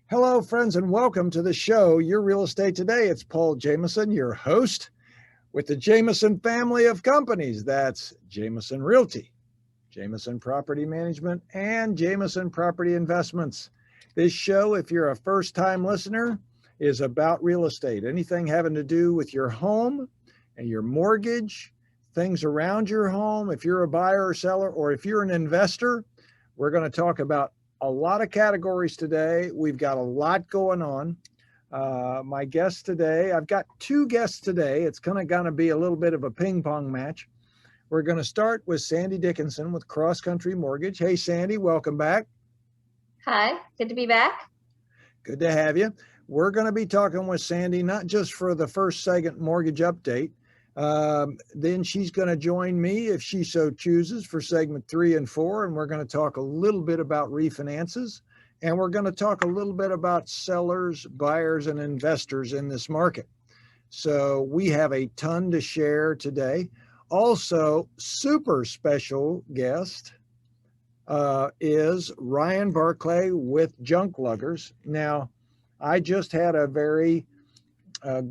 Hello, friends, and welcome to the show, Your Real Estate Today. It's Paul Jameson, your host with the Jameson family of companies. That's Jameson Realty, Jameson Property Management, and Jameson Property Investments. This show, if you're a first-time listener, is about real estate. Anything having to do with your home and your mortgage, things around your home. If you're a buyer or seller, or if you're an investor, we're going to talk about a lot of categories today. We've got a lot going on. My guests today, I've got two guests today. It's kind of going to be a little bit of a ping pong match. We're going to start with Sandy Dickinson with Cross Country Mortgage. Hey, Sandy, welcome back. Hi, good to be back. Good to have you. We're going to be talking with Sandy, not just for the first segment mortgage update. Then she's going to join me if she so chooses for segment 3 and 4. And we're going to talk a little bit about refinances. And we're going to talk a little bit about sellers, buyers, and investors in this market. So we have a ton to share today. Also, super special guest is Ryan Barclay with Junkluggers. Now, I just had a very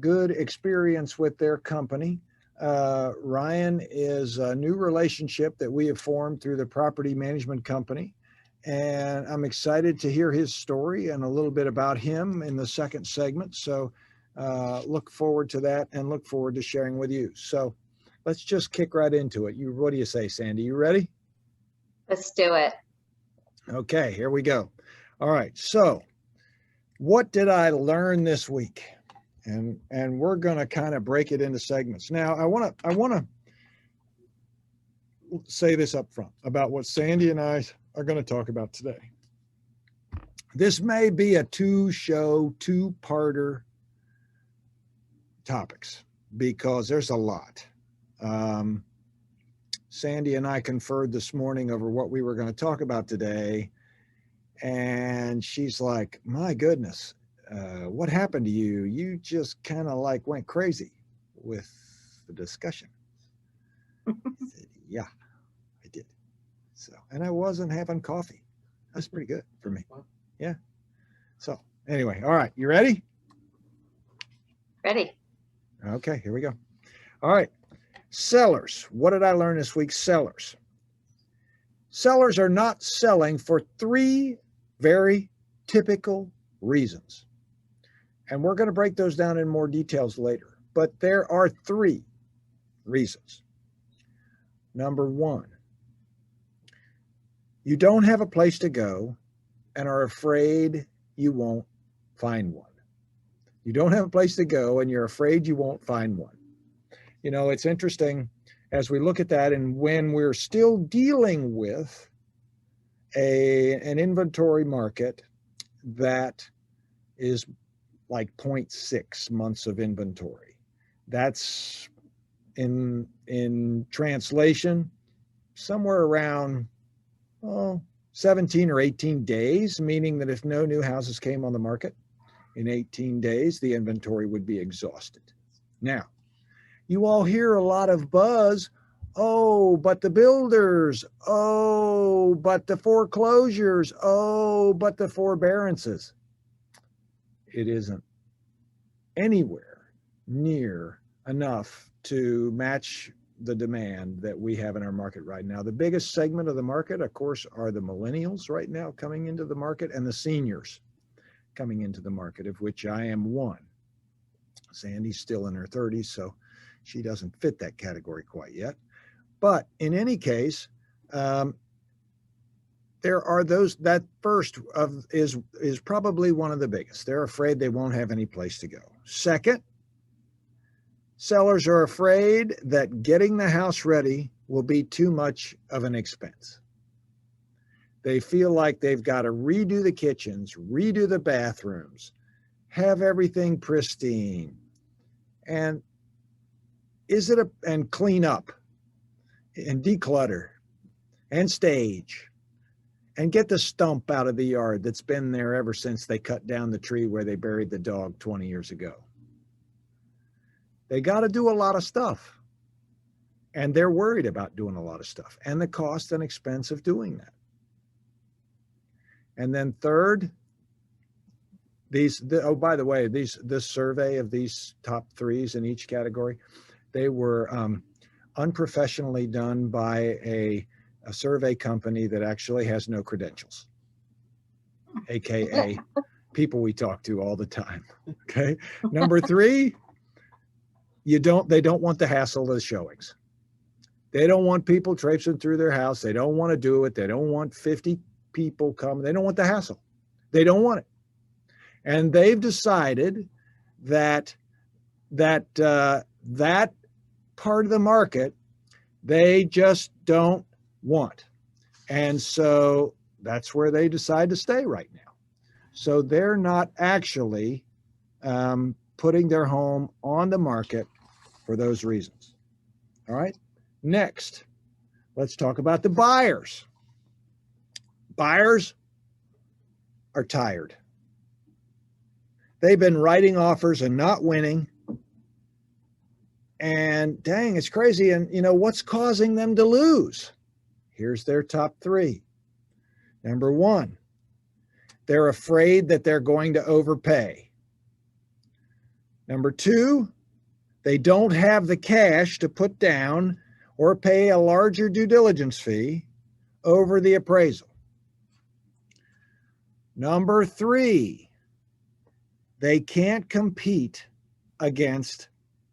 good experience with their company. Ryan is a new relationship that we have formed through the property management company. And I'm excited to hear his story and a little bit about him in the second segment. So look forward to that and look forward to sharing with you. So let's just kick right into it. What do you say, Sandy? You ready? Let's do it. Okay, here we go. All right. So what did I learn this week? And we're going to kind of break it into segments. Now, I want to say this up front about what Sandy and I are going to talk about today. This may be a two-parter topics because there's a lot. Sandy and I conferred this morning over what we were going to talk about today. And she's like, my goodness. What happened to you? You just kind of like went crazy with the discussion. I said, yeah, I did. So, and I wasn't having coffee. That's pretty good for me. Yeah. So anyway, all right. You ready? Ready. Okay, here we go. All right. Sellers. What did I learn this week? Sellers. Sellers are not selling for 3 very typical reasons. And we're going to break those down in more details later. But there are 3 reasons. Number 1, you don't have a place to go and are afraid you won't find one. You don't have a place to go and you're afraid you won't find one. You know, it's interesting as we look at that, and when we're still dealing with an inventory market that is like 0.6 months of inventory. That's in translation, somewhere around 17 or 18 days, meaning that if no new houses came on the market in 18 days, the inventory would be exhausted. Now, you all hear a lot of buzz. Oh, but the builders. Oh, but the foreclosures. Oh, but the forbearances. It isn't anywhere near enough to match the demand that we have in our market right now. The biggest segment of the market, of course, are the millennials right now coming into the market and the seniors coming into the market, of which I am one. Sandy's still in her 30s, so she doesn't fit that category quite yet. But in any case, there are those that first is probably one of the biggest. They're afraid they won't have any place to go. Second, sellers are afraid that getting the house ready will be too much of an expense. They feel like they've got to redo the kitchens, redo the bathrooms, have everything pristine, and clean up and declutter and stage and get the stump out of the yard that's been there ever since they cut down the tree where they buried the dog 20 years ago. They got to do a lot of stuff. And they're worried about doing a lot of stuff and the cost and expense of doing that. And then third, Oh, by the way, this survey of these top threes in each category, they were unprofessionally done by a survey company that actually has no credentials, aka people we talk to all the time. Okay. Number three, they don't want the hassle of the showings. They don't want people traipsing through their house. They don't want to do it. They don't want 50 people coming. They don't want the hassle. They don't want it. And they've decided that that part of the market they just don't want. And so that's where they decide to stay right now. So they're not actually putting their home on the market for those reasons. All right. Next, let's talk about the buyers. Buyers are tired. They've been writing offers and not winning. And dang, it's crazy. And what's causing them to lose? Here's their top three. Number one, they're afraid that they're going to overpay. Number two, they don't have the cash to put down or pay a larger due diligence fee over the appraisal. Number three, they can't compete against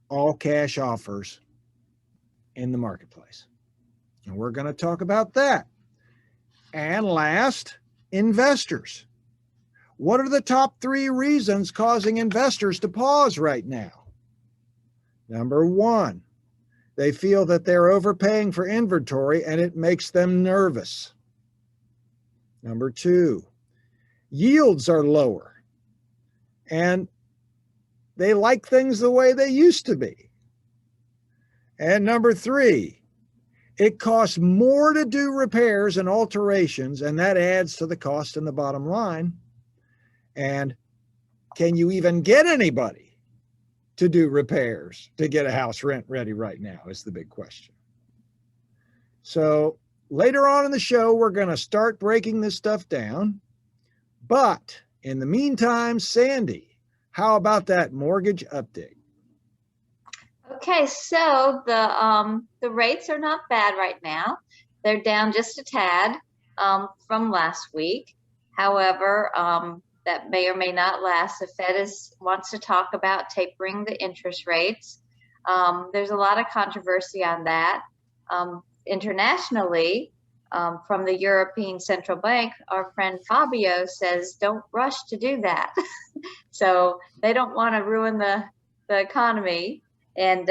all cash offers in the marketplace. And we're going to talk about that. And last, investors. What are the top three reasons causing investors to pause right now? Number one, they feel that they're overpaying for inventory and it makes them nervous. Number two, yields are lower and they like things the way they used to be. And number three, it costs more to do repairs and alterations, and that adds to the cost in the bottom line. And can you even get anybody to do repairs to get a house rent ready right now is the big question. So later on in the show, we're going to start breaking this stuff down. But in the meantime, Sandy, how about that mortgage update? Okay, so the rates are not bad right now. They're down just a tad from last week. However, that may or may not last. The Fed wants to talk about tapering the interest rates. There's a lot of controversy on that. Internationally, from the European Central Bank, our friend Fabio says, don't rush to do that. So they don't want to ruin the economy. And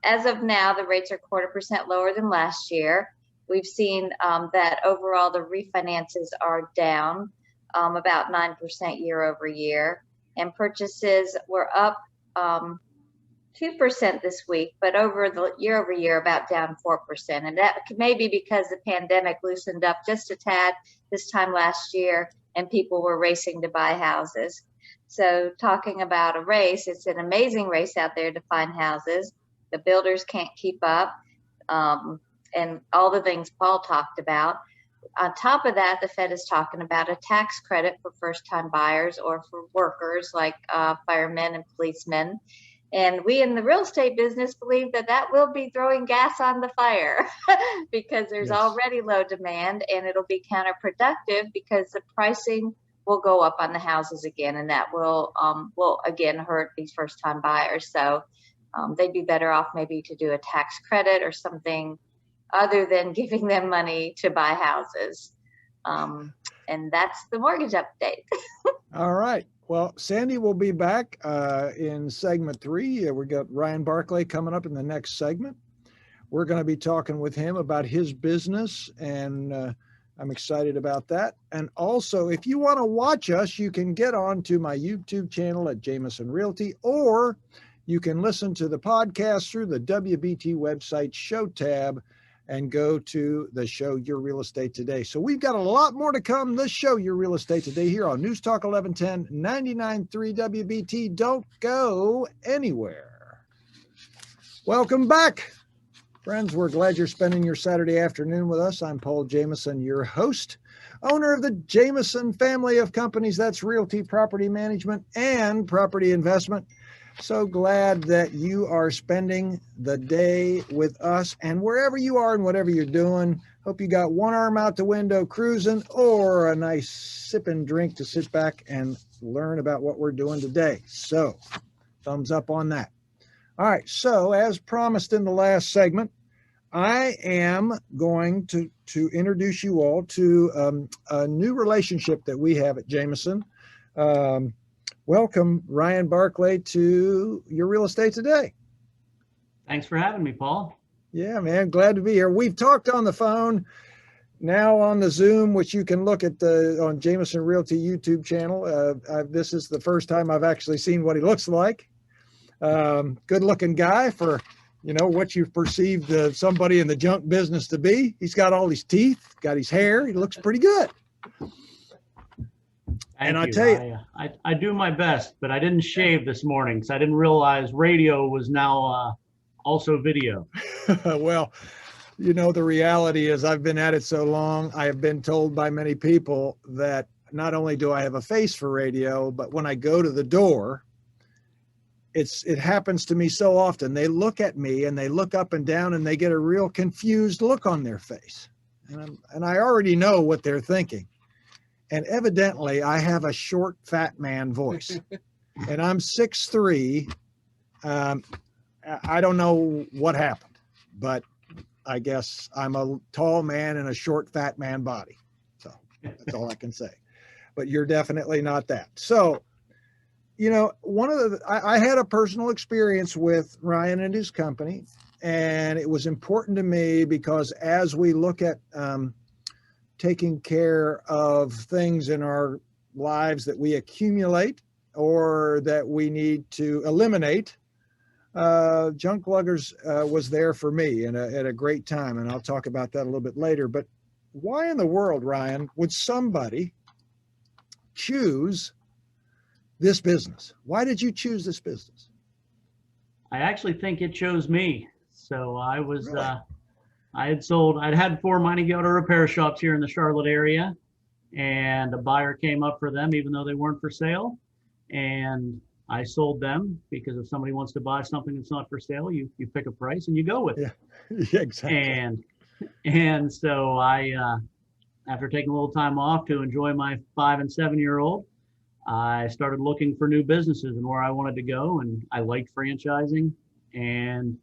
as of now, the rates are 0.25% lower than last year. We've seen that overall the refinances are down about 9% year over year. And purchases were up 2% this week, but over year, about down 4%. And that may be because the pandemic loosened up just a tad this time last year and people were racing to buy houses. So talking about a race, it's an amazing race out there to find houses. The builders can't keep up, and all the things Paul talked about. On top of that, the Fed is talking about a tax credit for first-time buyers or for workers like firemen and policemen. And we in the real estate business believe that that will be throwing gas on the fire because there's already low demand, and it'll be counterproductive because the pricing will go up on the houses again, and that will again hurt these first-time buyers. So they'd be better off maybe to do a tax credit or something other than giving them money to buy houses. And that's the mortgage update. All right. Well, Sandy will be back in segment 3. We got Ryan Barclay coming up in the next segment. We're going to be talking with him about his business, and I'm excited about that. And also, if you want to watch us, you can get on to my YouTube channel at Jameson Realty, or you can listen to the podcast through the WBT website show tab and go to the show Your Real Estate Today. So we've got a lot more to come. This show, Your Real Estate Today, here on News Talk 1110, 99.3 WBT. Don't go anywhere. Welcome back, friends. We're glad you're spending your Saturday afternoon with us. I'm Paul Jameson, your host. owner of the Jameson family of companies. That's realty, property management, and property investment. So glad that you are spending the day with us, and wherever you are and whatever you're doing, hope you got one arm out the window cruising or a nice sipping drink to sit back and learn about what we're doing today. So thumbs up on that. All right. So as promised in the last segment, I am going to introduce you all to a new relationship that we have at Jameson. Welcome, Ryan Barclay, to Your Real Estate Today. Thanks for having me, Paul. Yeah, man, glad to be here. We've talked on the phone, now on the Zoom, which you can look at on Jameson Realty YouTube channel. This is the first time I've actually seen what he looks like. Good-looking guy for, what you perceived somebody in the junk business to be. He's got all his teeth, got his hair. He looks pretty good. Thank you. I tell you, I do my best, but I didn't shave this morning because I didn't realize radio was now also video. Well, the reality is I've been at it so long, I have been told by many people that not only do I have a face for radio, but when I go to the door, it happens to me so often. They look at me and they look up and down and they get a real confused look on their face. And I already know what they're thinking. And evidently, I have a short, fat man voice. And I'm 6'3". I don't know what happened, but I guess I'm a tall man in a short, fat man body. So that's all I can say. But you're definitely not that. So, I had a personal experience with Ryan and his company, and it was important to me because as we look at taking care of things in our lives that we accumulate or that we need to eliminate, Junkluggers was there for me and at a great time, and I'll talk about that a little bit later. But why in the world, Ryan, would somebody choose this business? Why did you choose this business? I actually think it chose me. So I was, Really? I'd had 4 mining auto repair shops here in the Charlotte area, and a buyer came up for them even though they weren't for sale. And I sold them because if somebody wants to buy something that's not for sale, you pick a price and you go with it. Yeah, exactly. And so I, after taking a little time off to enjoy my 5 and 7-year-old, I started looking for new businesses and where I wanted to go. And I liked franchising, and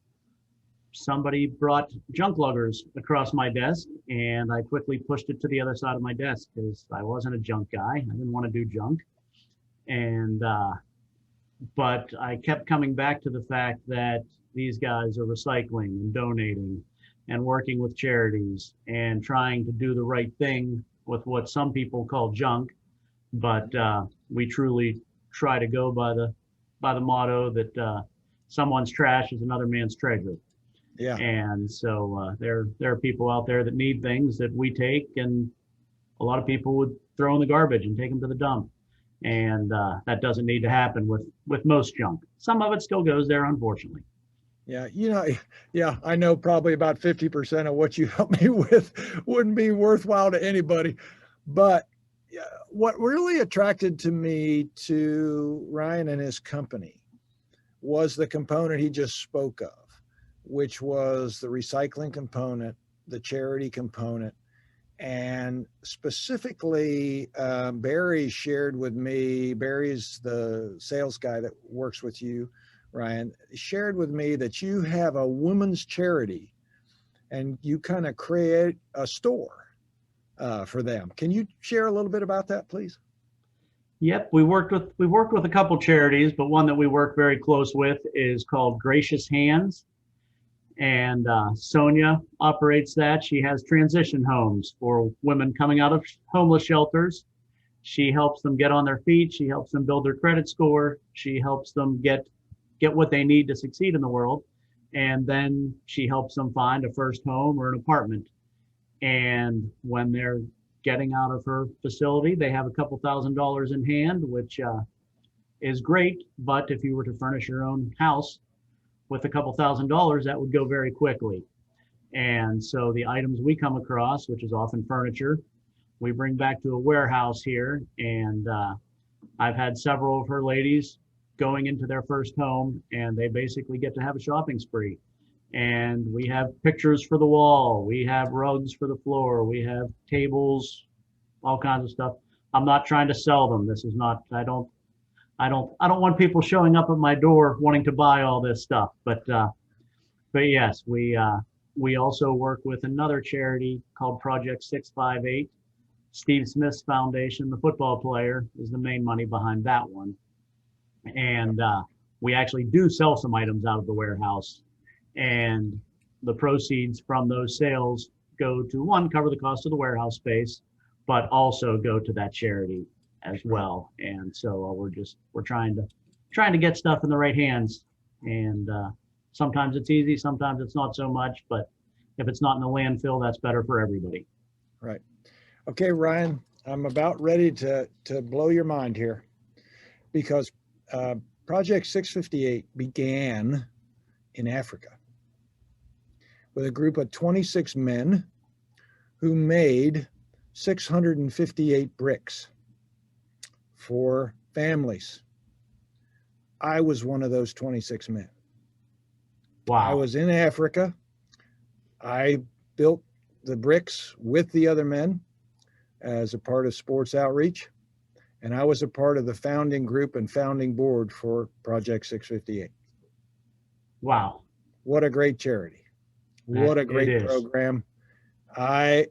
somebody brought Junkluggers across my desk, and I quickly pushed it to the other side of my desk because I wasn't a junk guy. I didn't want to do junk. And, but I kept coming back to the fact that these guys are recycling and donating and working with charities and trying to do the right thing with what some people call junk. But we truly try to go by the motto that someone's trash is another man's treasure. Yeah. And so there are people out there that need things that we take, and a lot of people would throw in the garbage and take them to the dump. And that doesn't need to happen with most junk. Some of it still goes there, unfortunately. Yeah, I know probably about 50% of what you helped me with wouldn't be worthwhile to anybody. But what really attracted to me to Ryan and his company was the component he just spoke of, which was the recycling component, the charity component. And specifically, Barry shared with me, Barry's the sales guy that works with you, Ryan, shared with me that you have a women's charity and you kind of create a store for them. Can you share a little bit about that, please? Yep, we worked with a couple charities, but one that we work very close with is called Gracious Hands. And Sonia operates that. She has transition homes for women coming out of homeless shelters. She helps them get on their feet. She helps them build their credit score. She helps them get what they need to succeed in the world. And then she helps them find a first home or an apartment. And when they're getting out of her facility, they have a couple $1,000s in hand, which is great. But if you were to furnish your own house with a couple $1,000s, that would go very quickly. And so the items we come across, which is often furniture, we bring back to a warehouse here, and I've had several of her ladies going into their first home, and they basically get to have a shopping spree. And we have pictures for the wall, we have rugs for the floor, we have tables, all kinds of stuff. I'm not trying to sell them. This is not, I don't want people showing up at my door wanting to buy all this stuff. But yes, we also work with another charity called Project 658. Steve Smith's foundation, the football player, is the main money behind that one. And we actually do sell some items out of the warehouse, and the proceeds from those sales go to, one, cover the cost of the warehouse space, but also go to that charity as well. And so we're trying to get stuff in the right hands. And sometimes it's easy, sometimes it's not so much, but if it's not in the landfill, that's better for everybody. Right. Okay, Ryan, I'm about ready to blow your mind here, because Project 658 began in Africa with a group of 26 men who made 658 bricks for families. I was one of those 26 men. Wow. I was in Africa. I built the bricks with the other men as a part of sports outreach, and I was a part of the founding group and founding board for Project 658. Wow. What a great charity. What a great program. That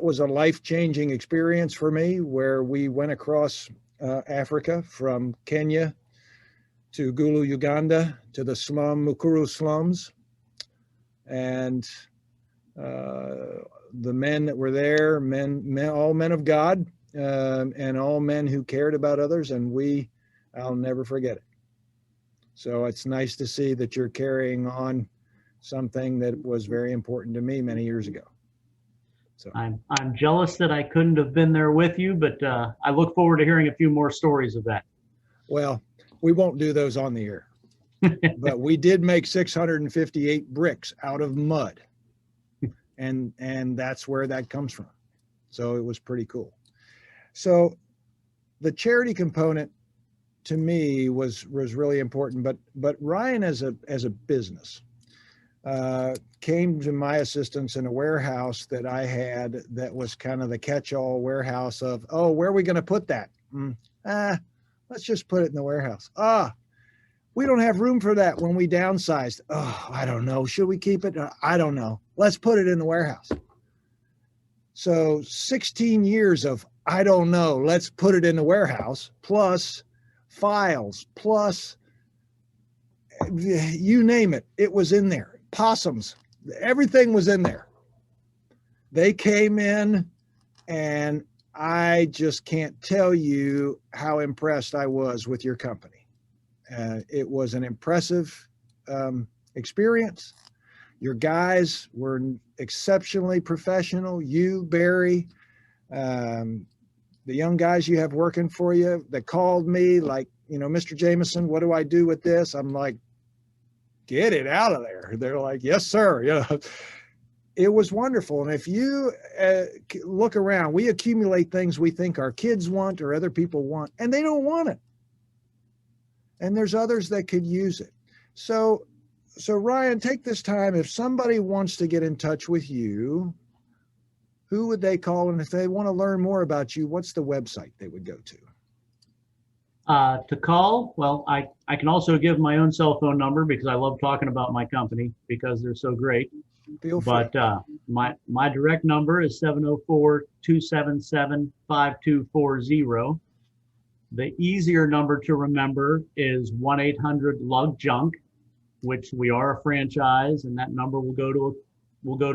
was a life-changing experience for me, where we went across Africa from Kenya to Gulu, Uganda, to the Mukuru slums. And the men that were there, all men of God, and all men who cared about others, and I'll never forget it. So it's nice to see that you're carrying on something that was very important to me many years ago. So I'm jealous that I couldn't have been there with you, but I look forward to hearing a few more stories of that. Well, we won't do those on the air, but we did make 658 bricks out of mud, and that's where that comes from. So it was pretty cool. So the charity component to me was really important, but Ryan as a business came to my assistance in a warehouse that I had that was kind of the catch-all warehouse of, oh, where are we going to put that? Let's just put it in the warehouse. We don't have room for that when we downsized. Oh, I don't know. Should we keep it? I don't know. Let's put it in the warehouse. So 16 years of, I don't know, let's put it in the warehouse, plus files, plus you name it, it was in there. Possums, everything was in there. They came in, and I just can't tell you how impressed I was with your company. It was an impressive experience. Your guys were exceptionally professional. You, Barry, the young guys you have working for you that called me like, Mr. Jameson, what do I do with this? I'm like, get it out of there. They're like, yes, sir. It was wonderful. And if you look around, we accumulate things we think our kids want or other people want, and they don't want it. And there's others that could use it. So Ryan, take this time. If somebody wants to get in touch with you, who would they call? And if they want to learn more about you, what's the website they would go to? To call, well, I can also give my own cell phone number, because I love talking about my company because they're so great. Feel free. But my direct number is 704-277-5240. The easier number to remember is 1-800-LUG-JUNK, which we are a franchise, and that number will go to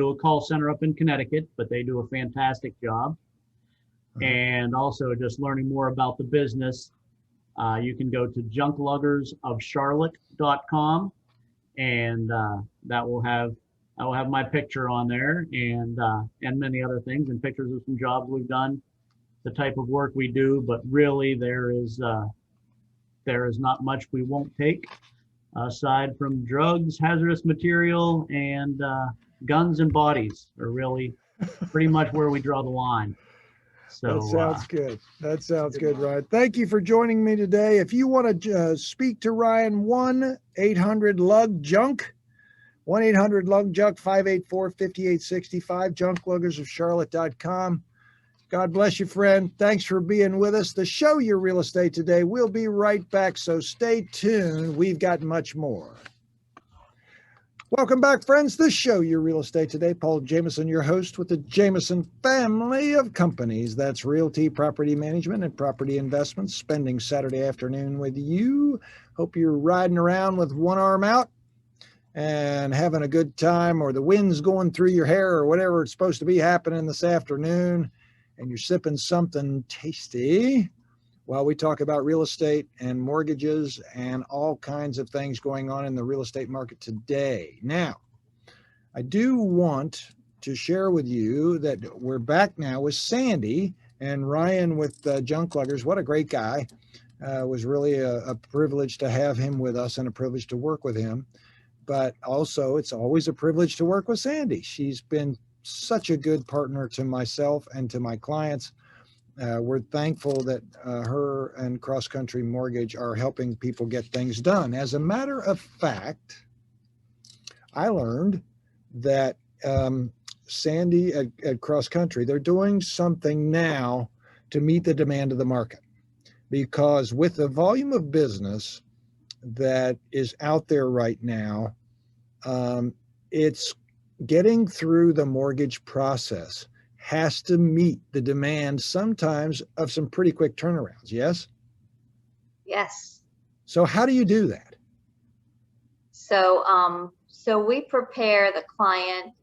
a call center up in Connecticut, but they do a fantastic job. And also, just learning more about the business, you can go to junkluggersofcharlotte.com, and that will have my picture on there, and many other things, and pictures of some jobs we've done, the type of work we do. But really, there is not much we won't take, aside from drugs, hazardous material, and guns and bodies are really pretty much where we draw the line. So That sounds good. That sounds good, Ryan. Thank you for joining me today. If you want to speak to Ryan, 1-800-LUG-JUNK, 1-800-LUG-JUNK, 584-5865, junkluggersofcharlotte.com. God bless you, friend. Thanks for being with us. The show Your Real Estate Today. We'll be right back, so stay tuned. We've got much more. Welcome back, friends. The show Your Real Estate Today. Paul Jameson, your host with the Jameson family of companies. That's realty, property management, and property investments. Spending Saturday afternoon with you. Hope you're riding around with one arm out and having a good time, or the wind's going through your hair, or whatever it's supposed to be happening this afternoon, and you're sipping something tasty while we talk about real estate and mortgages and all kinds of things going on in the real estate market today. Now, I do want to share with you that we're back now with Sandy and Ryan with Junkluggers. What a great guy. It was really a privilege to have him with us and a privilege to work with him. But also, it's always a privilege to work with Sandy. She's been such a good partner to myself and to my clients. We're thankful that her and Cross Country Mortgage are helping people get things done. As a matter of fact, I learned that Sandy at Cross Country, they're doing something now to meet the demand of the market. Because with the volume of business that is out there right now, it's getting through the mortgage process has to meet the demand sometimes of some pretty quick turnarounds. Yes? Yes. So how do you do that? So we prepare the client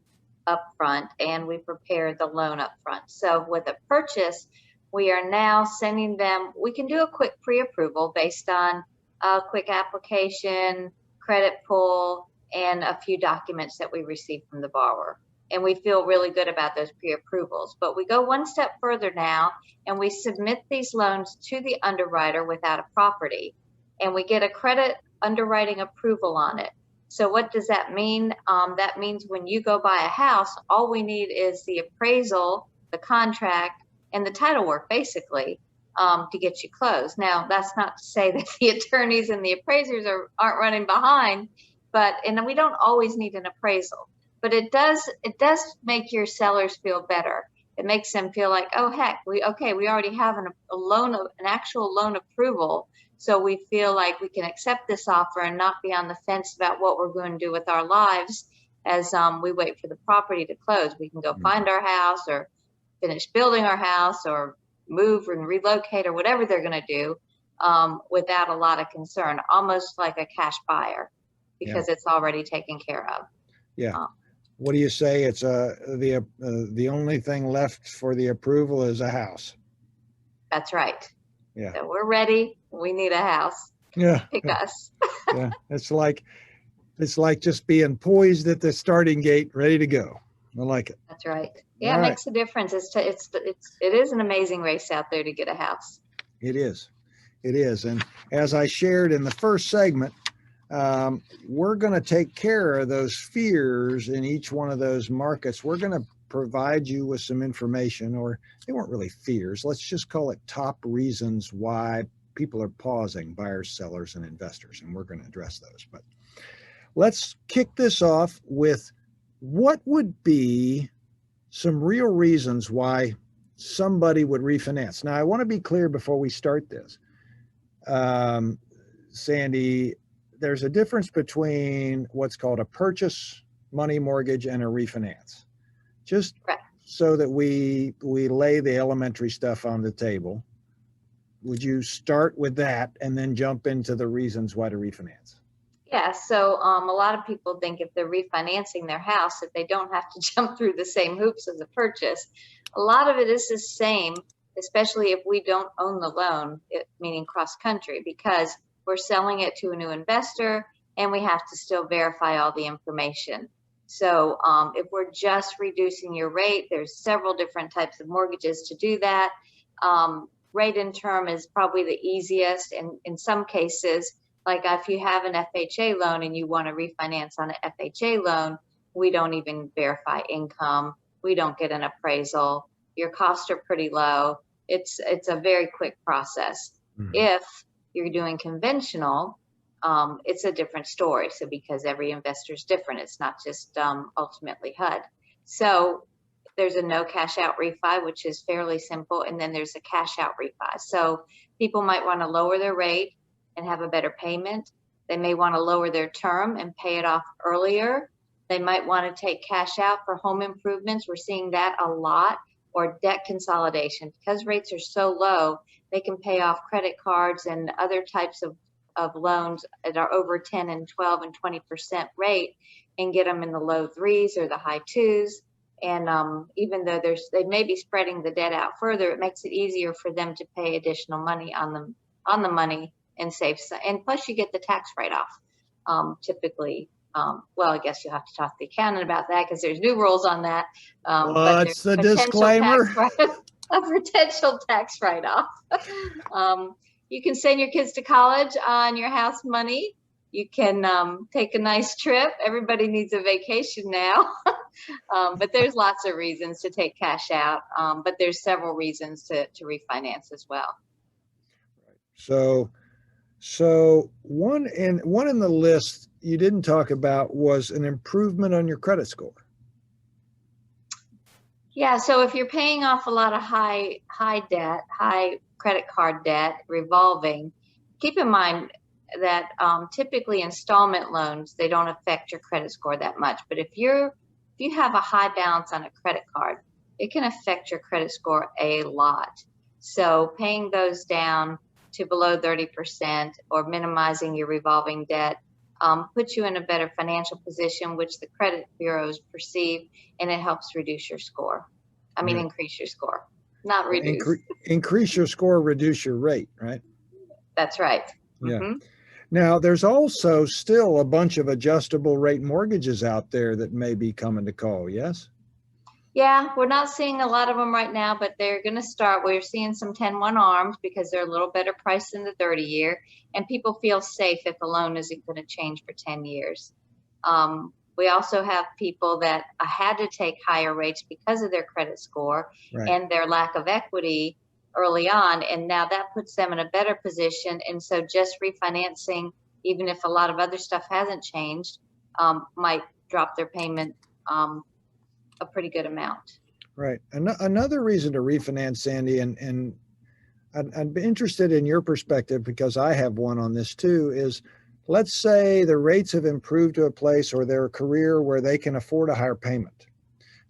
upfront and we prepare the loan upfront. So with a purchase, we are now sending them, we can do a quick pre-approval based on a quick application, credit pull, and a few documents that we receive from the borrower. And we feel really good about those pre-approvals. But we go one step further now, and we submit these loans to the underwriter without a property, and we get a credit underwriting approval on it. So what does that mean? That means when you go buy a house, all we need is the appraisal, the contract, and the title work, basically, to get you closed. Now, that's not to say that the attorneys and the appraisers aren't running behind, and we don't always need an appraisal. But it does make your sellers feel better. It makes them feel like, oh heck, we already have an actual loan approval, so we feel like we can accept this offer and not be on the fence about what we're going to do with our lives as we wait for the property to close. We can go find our house or finish building our house or move and relocate or whatever they're going to do without a lot of concern, almost like a cash buyer, because it's already taken care of. Yeah. What do you say? It's the only thing left for the approval is a house. That's right. Yeah. So we're ready. We need a house. Yeah. Pick us. Yeah. It's like just being poised at the starting gate, ready to go. I like it. That's right. Yeah, All it makes a difference. It is an amazing race out there to get a house. It is. It is. And as I shared in the first segment, we're going to take care of those fears in each one of those markets. We're going to provide you with some information, or they weren't really fears. Let's just call it top reasons why people are pausing, buyers, sellers, and investors. And we're going to address those. But let's kick this off with what would be some real reasons why somebody would refinance. Now, I want to be clear before we start this. Sandy, there's a difference between what's called a purchase money mortgage and a refinance. Just so that we lay the elementary stuff on the table, would you start with that and then jump into the reasons why to refinance? Yeah, so a lot of people think if they're refinancing their house, that they don't have to jump through the same hoops as a purchase. A lot of it is the same, especially if we don't own the loan, meaning cross country, because we're selling it to a new investor and we have to still verify all the information. So if we're just reducing your rate, there's several different types of mortgages to do that. Rate and term is probably the easiest. And in some cases, like if you have an FHA loan and you want to refinance on an FHA loan, we don't even verify income. We don't get an appraisal. your costs are pretty low. It's a very quick process. Mhm. If you're doing conventional, it's a different story. So because every investor is different, it's not just ultimately HUD. So there's a no cash out refi, which is fairly simple, and then there's a cash out refi. So people might want to lower their rate and have a better payment. They may want to lower their term and pay it off earlier. They might want to take cash out for home improvements. We're seeing that a lot, or debt consolidation. Because rates are so low, they can pay off credit cards and other types of loans that are over 10 and 12 and 20% rate and get them in the low 3s or the high 2s. And even though they may be spreading the debt out further, it makes it easier for them to pay additional money on the money and save. And plus you get the tax write-off typically. Well, I guess you'll have to talk to the accountant about that because there's new rules on that. But What's the disclaimer? A potential tax write-off. You can send your kids to college on your house money. You can take a nice trip. Everybody needs a vacation now. But there's lots of reasons to take cash out. But there's several reasons to refinance as well. So one in the list you didn't talk about was an improvement on your credit score. Yeah, so if you're paying off a lot of high debt, high credit card debt, revolving, keep in mind that typically installment loans, they don't affect your credit score that much. But if you have a high balance on a credit card, it can affect your credit score a lot. So paying those down to below 30% or minimizing your revolving debt puts you in a better financial position, which the credit bureaus perceive, and it helps reduce your score. I mean, increase your score, not reduce. Increase your score, reduce your rate, right? That's right. Yeah. Mm-hmm. Now, there's also still a bunch of adjustable rate mortgages out there that may be coming to call, yes? Yeah, we're not seeing a lot of them right now, but they're going to start. We're seeing some 10-1 ARMs because they're a little better priced than the 30-year, and people feel safe if the loan isn't going to change for 10 years. We also have people that had to take higher rates because of their credit score and their lack of equity early on, and now that puts them in a better position. And so just refinancing, even if a lot of other stuff hasn't changed, might drop their payment a pretty good amount. Right. Another reason to refinance, Sandy, and I'd be interested in your perspective because I have one on this too, is let's say the rates have improved to a place or their career where they can afford a higher payment.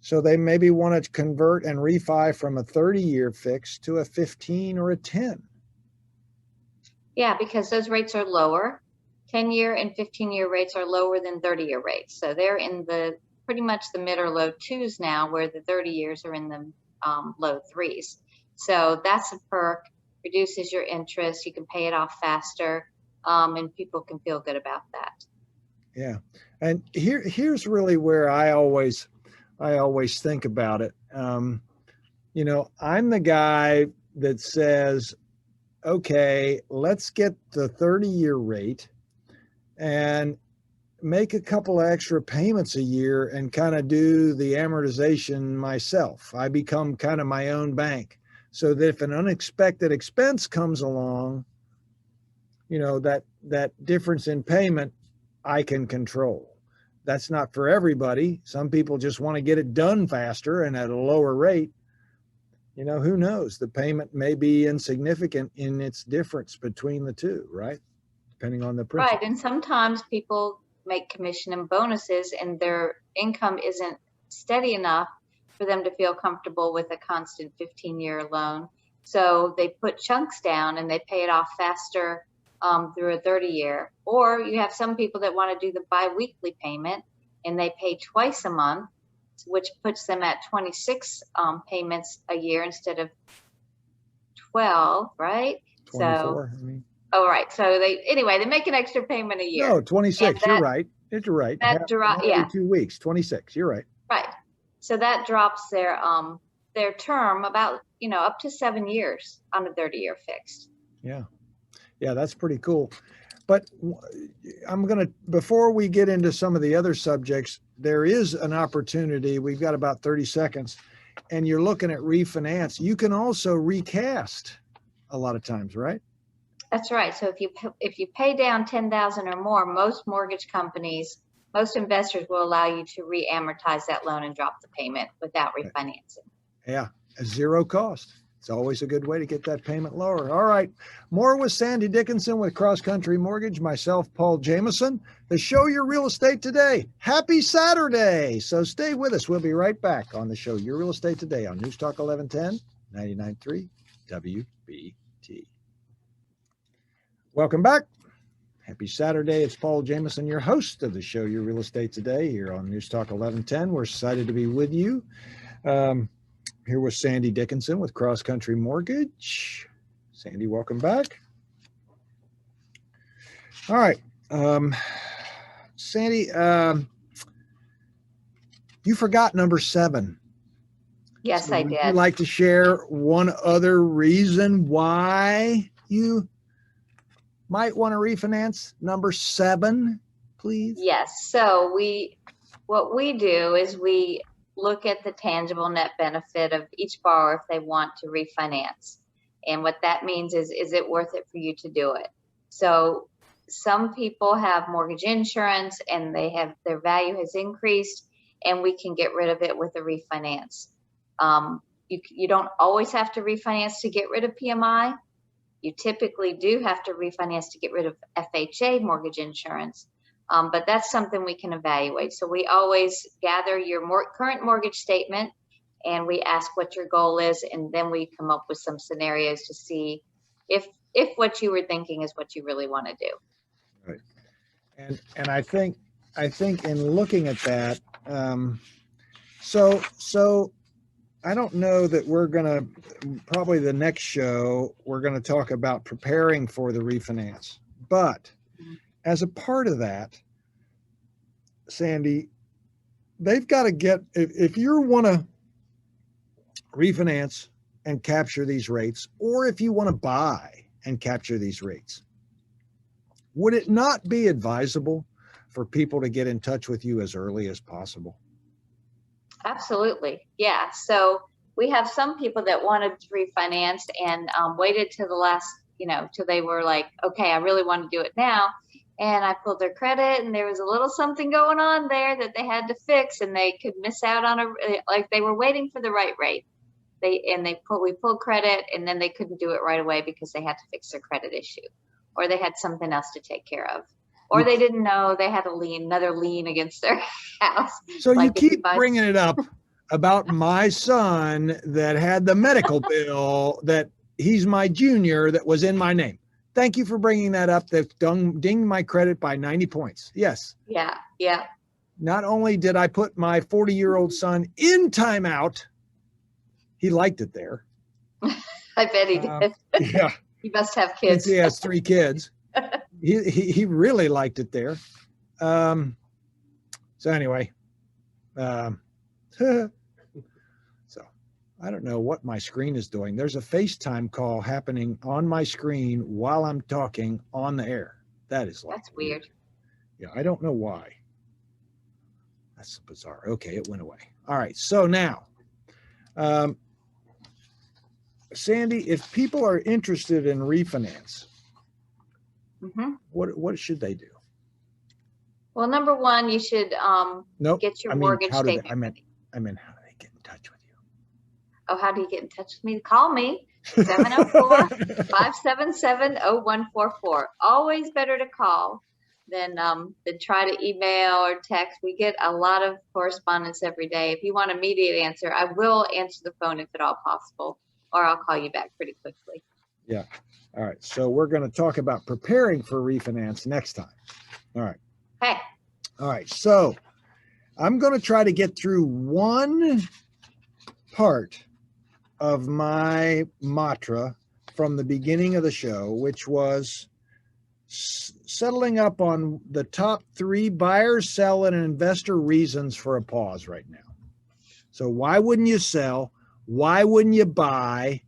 So they maybe want to convert and refi from a 30-year fix to a 15 or a 10. Yeah, because those rates are lower. 10-year and 15-year rates are lower than 30-year rates. So they're in the pretty much the mid or low 2s now, where the 30 years are in the low 3s. So that's a perk, reduces your interest. You can pay it off faster, and people can feel good about that. Yeah. And here's really where I always think about it. You know, I'm the guy that says, okay, let's get the 30-year rate and make a couple of extra payments a year and kind of do the amortization myself. I become kind of my own bank, so that if an unexpected expense comes along, you know, that difference in payment I can control. That's not for everybody. Some people just want to get it done faster and at a lower rate. You know, who knows? The payment may be insignificant in its difference between the two, right? Depending on the principal. Right, and sometimes people make commission and bonuses and their income isn't steady enough for them to feel comfortable with a constant 15-year loan. So they put chunks down and they pay it off faster through a 30-year. Or you have some people that want to do the bi-weekly payment and they pay twice a month, which puts them at 26 payments a year instead of 12, right? 24, I mean. Oh, right. So they make an extra payment a year. No, 26. You're right. You're right. That every 2 weeks. 26. You're right. Right. So that drops their term about, you know, up to 7 years on a 30-year fixed. Yeah. Yeah, that's pretty cool. But before we get into some of the other subjects, there is an opportunity. We've got about 30 seconds. and you're looking at refinance, you can also recast a lot of times, right? That's right. So if you pay down 10,000 or more, most mortgage companies, most investors will allow you to re-amortize that loan and drop the payment without refinancing. Yeah, at zero cost. It's always a good way to get that payment lower. All right, more with Sandy Dickinson with Cross Country Mortgage, myself, Paul Jameson. The show Your Real Estate Today. Happy Saturday. So stay with us. We'll be right back on the show Your Real Estate Today on News Talk 1110, 99.3 WBT. Welcome back. Happy Saturday. It's Paul Jameson, your host of the show Your Real Estate Today here on News Talk 1110. We're excited to be with you. Here with Sandy Dickinson with Cross Country Mortgage. Sandy, welcome back. All right. Sandy, you forgot number 7. Yes, I did. Would you like to share one other reason why you might want to refinance number 7, please? Yes. So what we do is we look at the tangible net benefit of each borrower if they want to refinance. And what that means is it worth it for you to do it? So some people have mortgage insurance and their value has increased, and we can get rid of it with a refinance. You don't always have to refinance to get rid of PMI. You typically do have to refinance to get rid of FHA mortgage insurance. But that's something we can evaluate. So we always gather your current mortgage statement, and we ask what your goal is, and then we come up with some scenarios to see if what you were thinking is what you really want to do. Right. And I think in looking at that, so I don't know that we're gonna, probably the next show we're gonna talk about preparing for the refinance, but as a part of that, Sandy, they've got to get, if you want to refinance and capture these rates, or if you want to buy and capture these rates, would it not be advisable for people to get in touch with you as early as possible? Absolutely. Yeah. So we have some people that wanted to refinance and waited till the last, till they were like, okay, I really want to do it now. And I pulled their credit, and there was a little something going on there that they had to fix, and they could miss out on like they were waiting for the right rate. We pulled credit, and then they couldn't do it right away because they had to fix their credit issue, or they had something else to take care of, or they didn't know they had another lien against their house. So like you keep bringing it up about my son that had the medical bill that he's my junior that was in my name. Thank you for bringing that up. They've dinged my credit by 90 points. Yes. Yeah. Yeah. Not only did I put my 40-year-old son in timeout, he liked it there. I bet he did. Yeah. He must have kids. He has 3 kids. He really liked it there. So anyway, so I don't know what my screen is doing. There's a FaceTime call happening on my screen while I'm talking on the air. That's weird. Yeah, I don't know why. That's bizarre. Okay, it went away. All right, so now, Sandy, if people are interested in refinance, what should they do? Well, number one, you should get your mortgage statement. I mean, how do they get in touch with you? Oh, how do you get in touch with me? Call me, 704-577-0144. Always better to call than try to email or text. We get a lot of correspondence every day. If you want an immediate answer, I will answer the phone if at all possible, or I'll call you back pretty quickly. Yeah. All right. So we're going to talk about preparing for refinance next time. All right. Okay. All right. So I'm going to try to get through one part of my mantra from the beginning of the show, which was settling up on the top 3 buyer, seller, and investor reasons for a pause right now. So why wouldn't you sell? Why wouldn't you buy?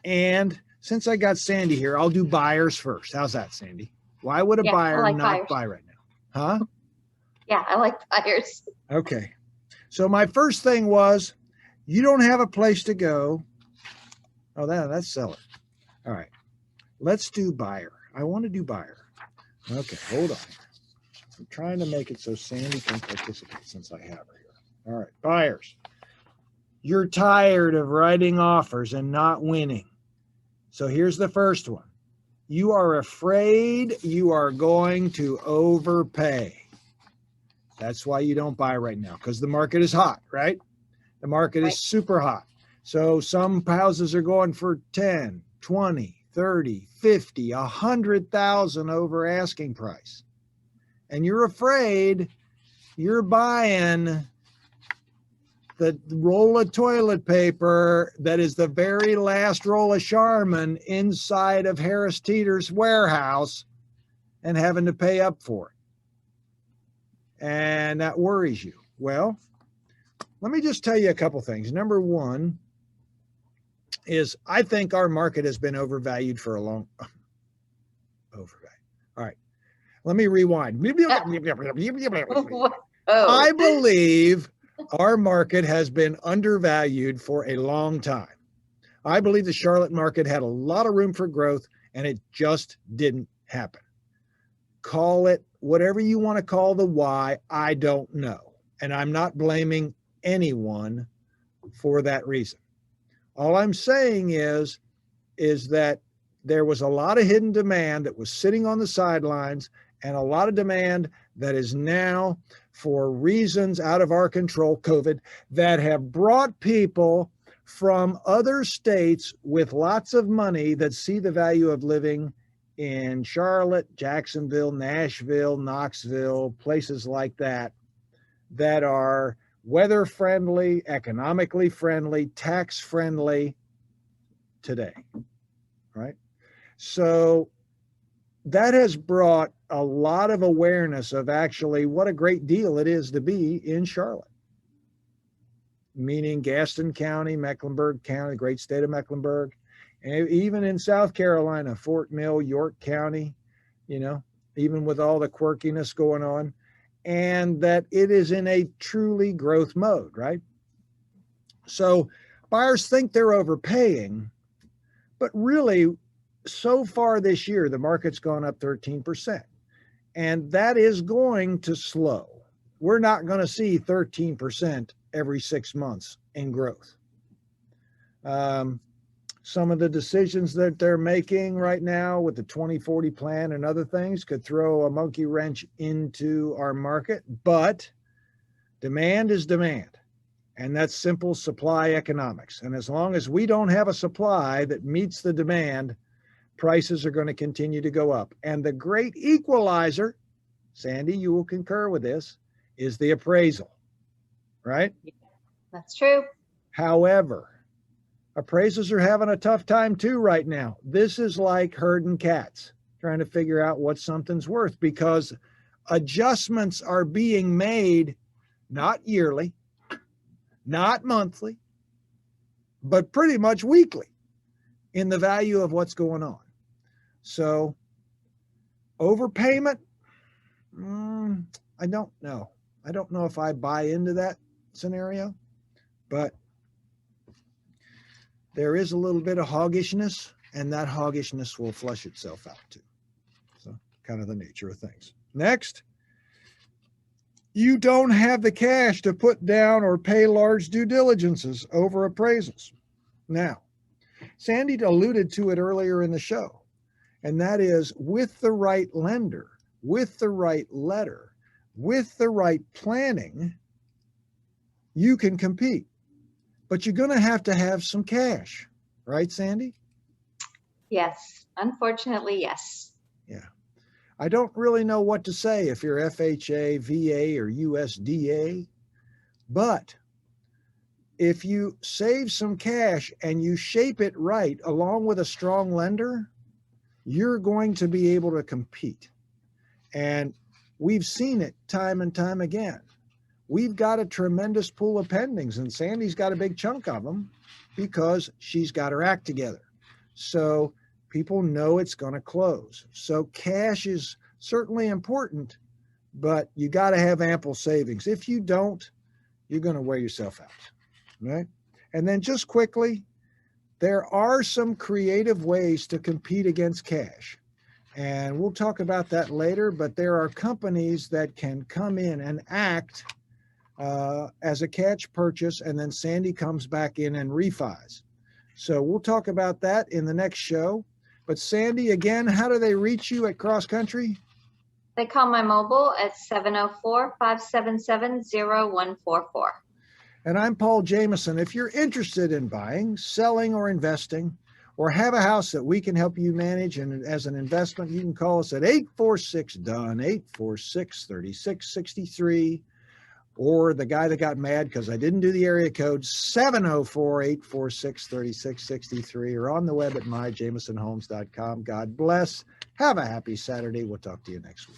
And since I got Sandy here, I'll do buyers first. How's that, Sandy? Why would a buyer not buy right now? Huh? Yeah, I like buyers. Okay. So my first thing was, You don't have a place to go. Oh, that's seller. All right. Let's do buyer. I want to do buyer. Okay, hold on. I'm trying to make it so Sandy can participate since I have her here. All right, buyers. You're tired of writing offers and not winning. So here's the first one. You are afraid you are going to overpay. That's why you don't buy right now, because the market is hot, right? The market is super hot. So some houses are going for 10, 20, 30, 50, 100,000 over asking price. And you're afraid you're buying the roll of toilet paper that is the very last roll of Charmin inside of Harris Teeter's warehouse and having to pay up for it. And that worries you. Well, let me just tell you a couple things. Number one is I think our market has been overvalued for a long overvalued. All right. Let me rewind. I believe our market has been undervalued for a long time. I believe the Charlotte market had a lot of room for growth and it just didn't happen. Call it whatever you want to call the why, I don't know. And I'm not blaming anyone for that reason. All I'm saying is that there was a lot of hidden demand that was sitting on the sidelines and a lot of demand that is now, for reasons out of our control, COVID, that have brought people from other states with lots of money that see the value of living in Charlotte, Jacksonville, Nashville, Knoxville, places like that, that are weather friendly, economically friendly, tax friendly today, right? So that has brought a lot of awareness of actually what a great deal it is to be in Charlotte, meaning Gaston County, Mecklenburg County, great state of Mecklenburg, and even in South Carolina, Fort Mill, York County, you know, even with all the quirkiness going on, and that it is in a truly growth mode, right? So buyers think they're overpaying, but really, so far this year, the market's gone up 13%, and that is going to slow. We're not going to see 13% every 6 months in growth. Some of the decisions that they're making right now with the 2040 plan and other things could throw a monkey wrench into our market, but demand is demand. And that's simple supply economics. And as long as we don't have a supply that meets the demand, prices are going to continue to go up. And the great equalizer, Sandy, you will concur with this, is the appraisal, right? That's true. However, appraisals are having a tough time too right now. This is like herding cats, trying to figure out what something's worth, because adjustments are being made not yearly, not monthly, but pretty much weekly in the value of what's going on. So overpayment, I don't know. I don't know if I buy into that scenario, but there is a little bit of hoggishness, and that hoggishness will flush itself out too. So kind of the nature of things. Next, you don't have the cash to put down or pay large due diligences over appraisals. Now, Sandy alluded to it earlier in the show, and that is with the right lender, with the right letter, with the right planning, you can compete. But you're going to have some cash, right, Sandy? Yes, unfortunately, yes. Yeah. I don't really know what to say if you're FHA, VA, or USDA, but if you save some cash and you shape it right along with a strong lender, you're going to be able to compete. And we've seen it time and time again. We've got a tremendous pool of pendings, and Sandy's got a big chunk of them because she's got her act together. So people know it's going to close. So cash is certainly important, but you got to have ample savings. If you don't, you're going to wear yourself out, right? And then just quickly, there are some creative ways to compete against cash. And we'll talk about that later, but there are companies that can come in and act as a cash purchase, and then Sandy comes back in and refis. So we'll talk about that in the next show. But Sandy, again, how do they reach you at Cross Country? They call my mobile at 704-577-0144. And I'm Paul Jameson. If you're interested in buying, selling, or investing, or have a house that we can help you manage and as an investment, you can call us at 846-DONE, 846-3663, or the guy that got mad because I didn't do the area code, 704-846-3663, or on the web at myjamesonhomes.com. God bless. Have a happy Saturday. We'll talk to you next week.